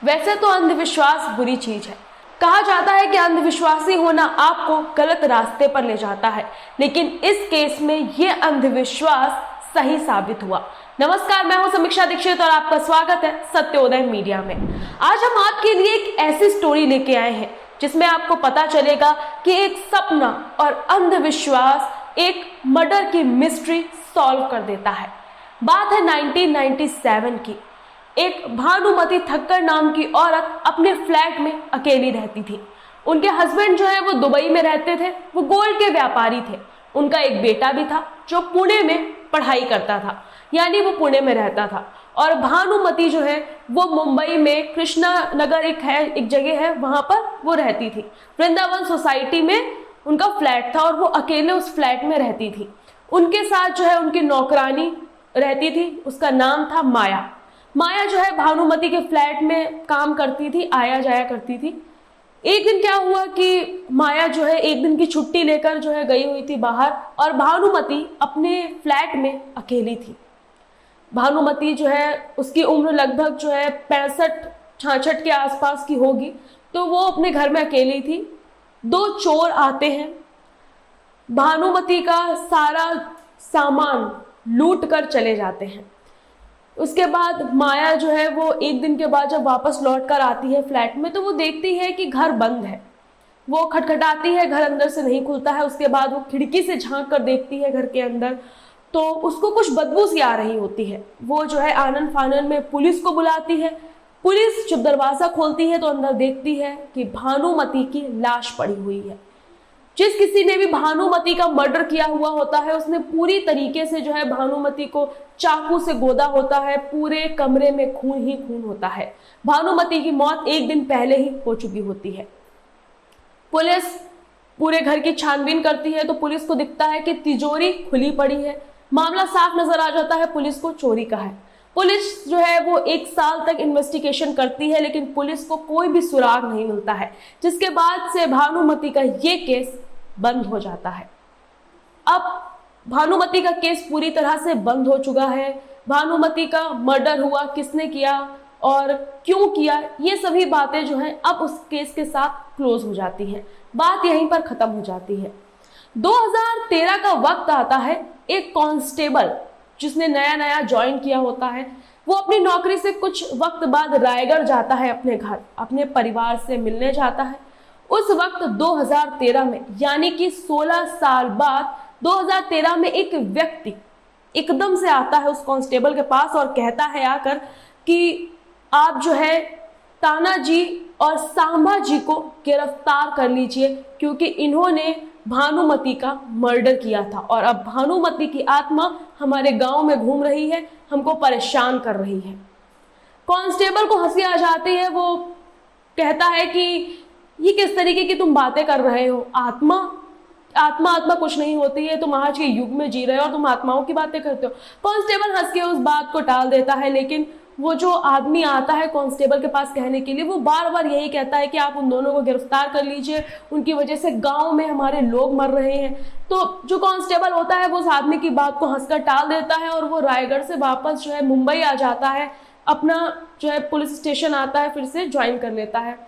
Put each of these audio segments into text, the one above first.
वैसे तो अंधविश्वास बुरी चीज है। कहा जाता है कि अंधविश्वासी होना आपको गलत रास्ते पर ले जाता है, लेकिन इस केस में यह अंधविश्वास सही साबित हुआ। नमस्कार, मैं हूं समीक्षा दीक्षित और आपका स्वागत है सत्योदय मीडिया में। आज हम आपके लिए एक ऐसी स्टोरी लेके आए हैं जिसमें आपको पता चलेगा कि एक सपना और अंधविश्वास एक मर्डर की मिस्ट्री सॉल्व कर देता है। बात है 1997 की। एक भानुमति ठक्कर नाम की औरत अपने फ्लैट में अकेली रहती थी। उनके हस्बैंड जो है वो दुबई में रहते थे, वो गोल्ड के व्यापारी थे। उनका एक बेटा भी था जो पुणे में पढ़ाई करता था, यानी वो पुणे में रहता था। और भानुमति जो है वो मुंबई में कृष्णा नगर एक जगह है, वहां पर वो रहती थी। वृंदावन सोसाइटी में उनका फ्लैट था और वो अकेले उस फ्लैट में रहती थी। उनके साथ जो है उनकी नौकरानी रहती थी, उसका नाम था माया। माया जो है भानुमति के फ्लैट में काम करती थी, आया जाया करती थी। एक दिन क्या हुआ कि माया जो है एक दिन की छुट्टी लेकर जो है गई हुई थी बाहर, और भानुमति अपने फ्लैट में अकेली थी। भानुमति जो है उसकी उम्र लगभग जो है 65-66 के आसपास की होगी, तो वो अपने घर में अकेली थी। दो चोर आते हैं, भानुमति का सारा सामान लूट कर चले जाते हैं। उसके बाद माया जो है वो एक दिन के बाद जब वापस लौट कर आती है फ्लैट में, तो वो देखती है कि घर बंद है। वो खटखटाती है, घर अंदर से नहीं खुलता है। उसके बाद वो खिड़की से झांक कर देखती है घर के अंदर, तो उसको कुछ बदबू सी आ रही होती है। वो जो है आनन फानन में पुलिस को बुलाती है। पुलिस जब दरवाजा खोलती है तो अंदर देखती है कि भानुमति की लाश पड़ी हुई है। जिस किसी ने भी भानुमति का मर्डर किया हुआ होता है, उसने पूरी तरीके से जो है भानुमति को चाकू से गोदा होता है। पूरे कमरे में खून ही खून होता है। भानुमति की मौत एक दिन पहले ही हो चुकी होती है। पुलिस पूरे घर की छानबीन करती है तो पुलिस को दिखता है कि तिजोरी खुली पड़ी है। मामला साफ नजर आ जाता है पुलिस को चोरी का है। पुलिस जो है वो 1 साल तक इन्वेस्टिगेशन करती है, लेकिन पुलिस को कोई भी सुराग नहीं मिलता है, जिसके बाद से भानुमति का ये केस बंद हो जाता है। अब भानुमति का केस पूरी तरह से बंद हो चुका है। भानुमति का मर्डर हुआ, किसने किया और क्यों किया, ये सभी बातें जो हैं अब उस केस के साथ क्लोज हो जाती हैं। बात यहीं पर खत्म हो जाती है। 2013 का वक्त आता है। एक कांस्टेबल जिसने नया नया ज्वाइन किया होता है, वो अपनी नौकरी से कुछ वक्त बाद रायगढ़ जाता है, अपने घर अपने परिवार से मिलने जाता है। उस वक्त 2013 में, यानी कि 16 साल बाद 2013 में एक व्यक्ति एकदम से आता है उस कांस्टेबल के पास और कहता है आकर कि आप जो है तानाजी और सांभा जी को गिरफ्तार कर लीजिए, क्योंकि इन्होंने भानुमति का मर्डर किया था और अब भानुमति की आत्मा हमारे गांव में घूम रही है, हमको परेशान कर रही है। कांस्टेबल को हंसी आ जाती है। वो कहता है कि ये किस तरीके की तुम बातें कर रहे हो, आत्मा कुछ नहीं होती है, तुम आज के युग में जी रहे हो और तुम आत्माओं की बातें करते हो। कांस्टेबल हंस के उस बात को टाल देता है, लेकिन वो जो आदमी आता है कांस्टेबल के पास कहने के लिए, वो बार बार यही कहता है कि आप उन दोनों को गिरफ्तार कर लीजिए, उनकी वजह से गांव में हमारे लोग मर रहे हैं। तो जो कांस्टेबल होता है वो उस आदमी की बात को हंसकर टाल देता है और वो रायगढ़ से वापस जो है मुंबई आ जाता है। अपना जो है पुलिस स्टेशन आता है, फिर से ज्वाइन कर लेता है।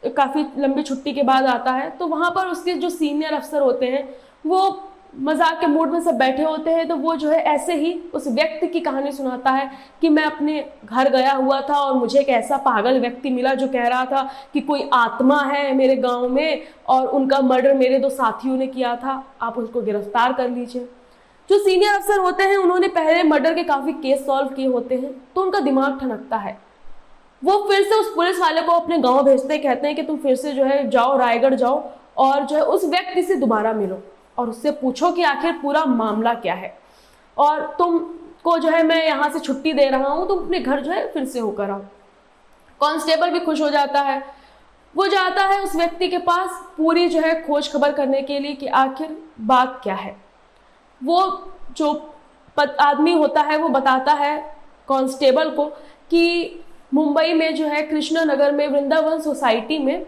काफी लंबी छुट्टी के बाद आता है, तो वहां पर उसके जो सीनियर अफसर होते हैं वो मजाक के मूड में सब बैठे होते हैं। तो वो जो है ऐसे ही उस व्यक्ति की कहानी सुनाता है कि मैं अपने घर गया हुआ था और मुझे एक ऐसा पागल व्यक्ति मिला जो कह रहा था कि कोई आत्मा है मेरे गांव में और उनका मर्डर मेरे 2 साथियों ने किया था, आप उसको गिरफ्तार कर लीजिए। जो सीनियर अफसर होते हैं उन्होंने पहले मर्डर के काफी केस सॉल्व किए होते हैं, तो उनका दिमाग ठनकता है। वो फिर से उस पुलिस वाले को अपने गांव भेजते, कहते हैं कि तुम फिर से जो है जाओ, रायगढ़ जाओ और जो है उस व्यक्ति से दोबारा मिलो और उससे पूछो कि आखिर पूरा मामला क्या है, और तुमको जो है मैं यहाँ से छुट्टी दे रहा हूँ, तुम अपने घर जो है फिर से होकर आओ। कांस्टेबल भी खुश हो जाता है। वो जाता है उस व्यक्ति के पास पूरी जो है खोज खबर करने के लिए कि आखिर बात क्या है। वो जो आदमी होता है वो बताता है कांस्टेबल को कि मुंबई में जो है कृष्णा नगर में वृंदावन सोसाइटी में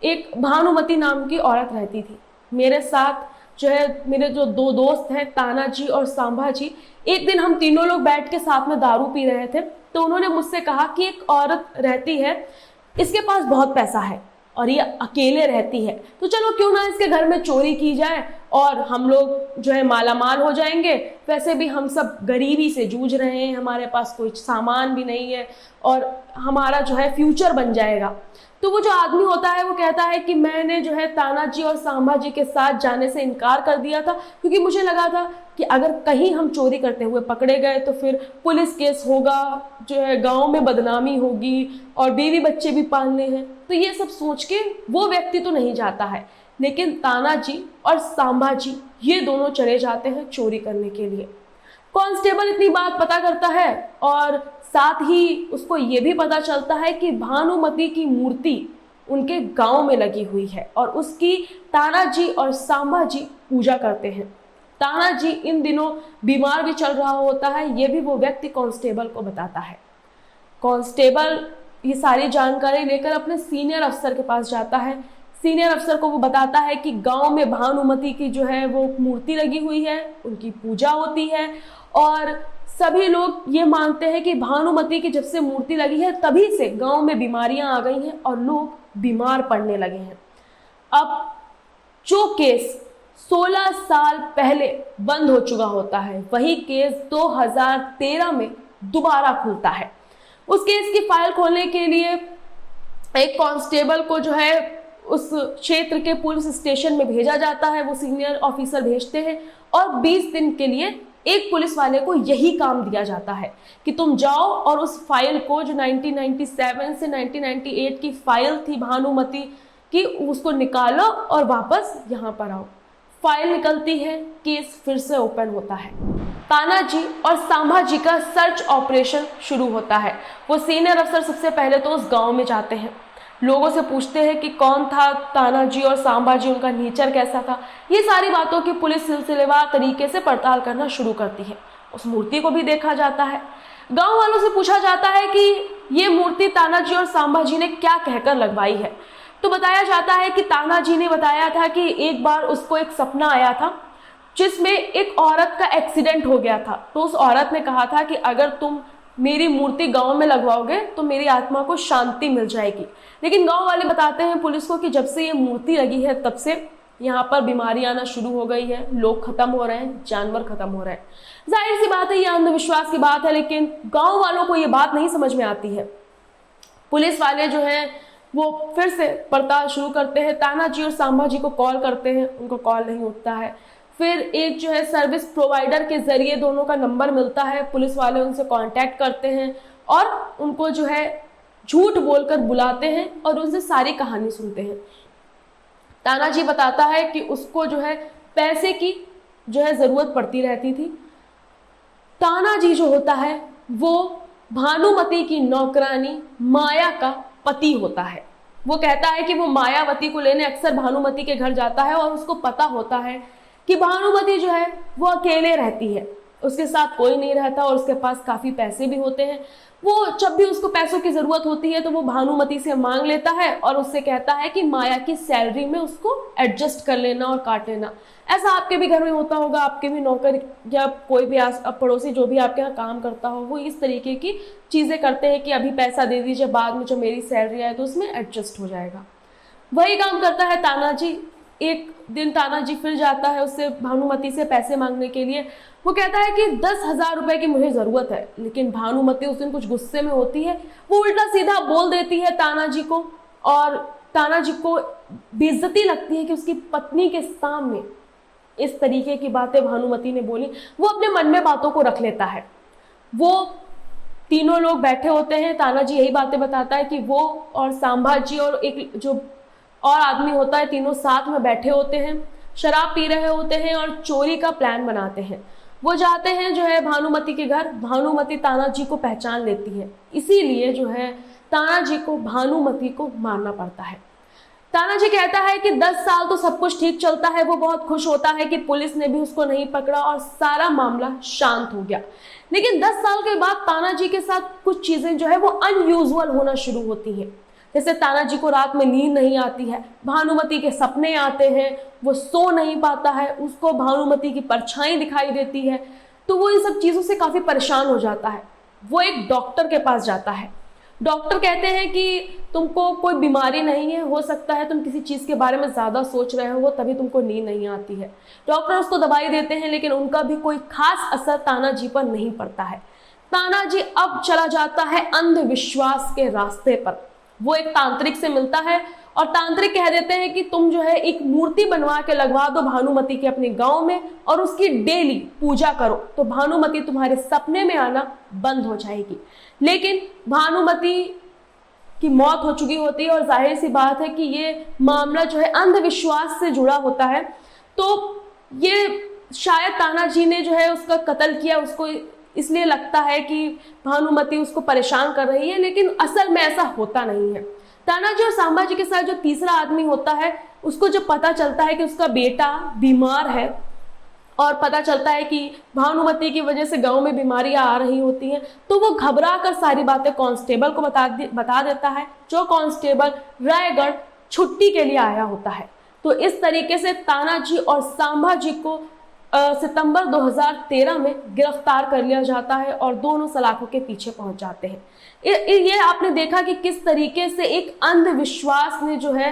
एक भानुमति नाम की औरत रहती थी। मेरे साथ जो है मेरे जो 2 दोस्त हैं तानाजी और सांभा जी, एक दिन हम तीनों लोग बैठ के साथ में दारू पी रहे थे तो उन्होंने मुझसे कहा कि एक औरत रहती है, इसके पास बहुत पैसा है और ये अकेले रहती है, तो चलो क्यों ना इसके घर में चोरी की जाए और हम लोग जो है मालामाल हो जाएंगे। वैसे भी हम सब गरीबी से जूझ रहे हैं, हमारे पास कोई सामान भी नहीं है और हमारा जो है फ्यूचर बन जाएगा। तो वो जो आदमी होता है वो कहता है कि मैंने जो है तानाजी और सांभाजी के साथ जाने से इनकार कर दिया था, क्योंकि मुझे लगा था कि अगर कहीं हम चोरी करते हुए पकड़े गए तो फिर पुलिस केस होगा, जो है गांव में बदनामी होगी और बीवी बच्चे भी पालने हैं। तो ये सब सोच के वो व्यक्ति तो नहीं जाता है, लेकिन तानाजी और सांभाजी ये दोनों चले जाते हैं चोरी करने के लिए। कांस्टेबल इतनी बात पता करता है और साथ ही उसको ये भी पता चलता है कि भानुमति की मूर्ति उनके गांव में लगी हुई है और उसकी तानाजी और सांभाजी पूजा करते हैं। तानाजी इन दिनों बीमार भी चल रहा होता है, ये भी वो व्यक्ति कांस्टेबल को बताता है। कांस्टेबल ये सारी जानकारी लेकर अपने सीनियर अफसर के पास जाता है। सीनियर अफसर को वो बताता है कि गांव में भानुमति की जो है वो मूर्ति लगी हुई है, उनकी पूजा होती है और सभी लोग ये मानते हैं कि भानुमति की जब से मूर्ति लगी है तभी से गांव में बीमारियां आ गई हैं और लोग बीमार पड़ने लगे हैं। अब जो केस 16 साल पहले बंद हो चुका होता है, वही केस 2013 में दोबारा खुलता है। उस केस की फाइल खोलने के लिए एक कांस्टेबल को जो है उस क्षेत्र के पुलिस स्टेशन में भेजा जाता है। वो सीनियर ऑफिसर भेजते हैं और 20 दिन के लिए एक पुलिस वाले को यही काम दिया जाता है कि तुम जाओ और उस फाइल को, जो 1997 से 1998 की फाइल थी भानुमति की, उसको निकालो और वापस यहाँ पर आओ। फाइल निकलती है, केस फिर से ओपन होता है। तानाजी और सांभाजी का सर्च ऑपरेशन शुरू होता है। वो सीनियर अफसर सबसे पहले तो उस गांव में जाते हैं, लोगों से पूछते हैं कि कौन था तानाजी और सांभाजी, उनका नेचर कैसा था। ये सारी बातों की पुलिस सिलसिलेवार तरीके से पड़ताल करना शुरू करती है। उस मूर्ति को भी देखा जाता है। गांव वालों से पूछा जाता है कि ये मूर्ति तानाजी और सांभाजी ने क्या कहकर लगवाई है। तो बताया जाता है कि तानाजी ने बताया था कि एक बार उसको एक सपना आया था जिसमें एक औरत का एक्सीडेंट हो गया था। तो उस औरत ने कहा था कि अगर तुम मेरी मूर्ति गांव में लगवाओगे तो मेरी आत्मा को शांति मिल जाएगी। लेकिन गांव वाले बताते हैं पुलिस को कि जब से ये मूर्ति लगी है तब से यहाँ पर बीमारी आना शुरू हो गई है, लोग खत्म हो रहे हैं, जानवर खत्म हो रहे हैं। जाहिर सी बात है, ये अंधविश्वास की बात है, लेकिन गांव वालों को ये बात नहीं समझ में आती है। पुलिस वाले जो हैं वो फिर से पड़ताल शुरू करते हैं। तानाजी और सांभाजी को कॉल करते हैं, उनको कॉल नहीं उठता है। फिर एक जो है सर्विस प्रोवाइडर के जरिए दोनों का नंबर मिलता है। पुलिस वाले उनसे कांटेक्ट करते हैं और उनको जो है झूठ बोलकर बुलाते हैं और उनसे सारी कहानी सुनते हैं। तानाजी बताता है कि उसको जो है पैसे की जो है जरूरत पड़ती रहती थी। तानाजी जो होता है वो भानुमति की नौकरानी माया का पति होता है। वो कहता है कि वो मायावती को लेने अक्सर भानुमति के घर जाता है और उसको पता होता है कि भानुमति जो है वो अकेले रहती है, उसके साथ कोई नहीं रहता और उसके पास काफी पैसे भी होते हैं। वो जब भी उसको पैसों की जरूरत होती है तो वो भानुमति से मांग लेता है और उससे कहता है कि माया की सैलरी में उसको एडजस्ट कर लेना और काट लेना। ऐसा आपके भी घर में होता होगा, आपके भी नौकर या कोई भी पड़ोसी जो भी आपके यहाँ काम करता हो, वो इस तरीके की चीजें करते हैं कि अभी पैसा दे दीजिए, बाद में जो मेरी सैलरी आए तो उसमें एडजस्ट हो जाएगा। वही काम करता है तानाजी। एक दिन तानाजी फिर जाता है उससे भानुमति से पैसे मांगने के लिए। वो कहता है कि 10,000 रुपए की मुझे जरूरत है, लेकिन भानुमति उस दिन कुछ गुस्से में होती है। वो उल्टा सीधा बोल देती है तानाजी को और तानाजी को बेइज्जती लगती है कि उसकी पत्नी के सामने इस तरीके की बातें भानुमति ने बोली। वो अपने मन में बातों को रख लेता है। वो तीनों लोग बैठे होते हैं, तानाजी यही बातें बताता है कि वो और सांभाजी और एक जो और आदमी होता है, तीनों साथ में बैठे होते हैं, शराब पी रहे होते हैं और चोरी का प्लान बनाते हैं। वो जाते हैं जो है भानुमति के घर। भानुमति तानाजी को पहचान लेती है, इसीलिए जो है तानाजी को भानुमति को मारना पड़ता है। तानाजी कहता है कि 10 साल तो सब कुछ ठीक चलता है। वो बहुत खुश होता है कि पुलिस ने भी उसको नहीं पकड़ा और सारा मामला शांत हो गया। लेकिन 10 साल के बाद तानाजी के साथ कुछ चीजें जो है वो अनयूजुअल होना शुरू होती हैं। जैसे तानाजी को रात में नींद नहीं आती है, भानुमति के सपने आते हैं, वो सो नहीं पाता है, उसको भानुमति की परछाई दिखाई देती है। तो वो इन सब चीजों से काफी परेशान हो जाता है। वो एक डॉक्टर के पास जाता है। डॉक्टर कहते हैं कि तुमको कोई बीमारी नहीं है, हो सकता है तुम किसी चीज़ के बारे में ज़्यादा सोच रहे हो तभी तुमको नींद नहीं आती है। डॉक्टर उसको दवाई देते हैं, लेकिन उनका भी कोई खास असर तानाजी पर नहीं पड़ता है। तानाजी अब चला जाता है अंधविश्वास के रास्ते पर। वो एक तांत्रिक से मिलता है और तांत्रिक कह देते हैं कि तुम जो है एक मूर्ति बनवा के लगवा दो भानुमति के अपने गांव में और उसकी डेली पूजा करो, तो भानुमति तुम्हारे सपने में आना बंद हो जाएगी। लेकिन भानुमति की मौत हो चुकी होती है और जाहिर सी बात है कि ये मामला जो है अंधविश्वास से जुड़ा होता है, तो ये शायद तानाजी ने जो है उसका कत्ल किया, उसको इसलिए लगता है कि भानुमति उसको परेशान कर रही है, लेकिन असल में ऐसा होता नहीं है। तानाजी और सांबाजी के साथ जो तीसरा आदमी होता है, उसको जब पता चलता है कि उसका बेटा बीमार है और पता चलता है कि भानुमति की वजह से गांव में बीमारियां आ रही होती हैं, तो वो घबरा कर सारी बातें कांस्टेबल को बता देता है, जो कांस्टेबल रायगढ़ छुट्टी के लिए आया होता है। तो इस तरीके से तानाजी और सांबाजी को सितंबर 2013 में गिरफ्तार कर लिया जाता है और दोनों सलाखों के पीछे पहुंच जाते हैं। ये आपने देखा कि किस तरीके से एक अंधविश्वास ने जो है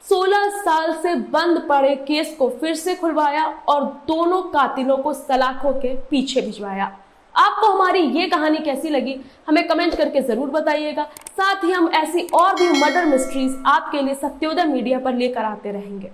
16 साल से बंद पड़े केस को फिर से खुलवाया और दोनों कातिलों को सलाखों के पीछे भिजवाया। आपको हमारी ये कहानी कैसी लगी हमें कमेंट करके जरूर बताइएगा। साथ ही हम ऐसी और भी मर्डर मिस्ट्रीज आपके लिए सत्योदय मीडिया पर लेकर आते रहेंगे।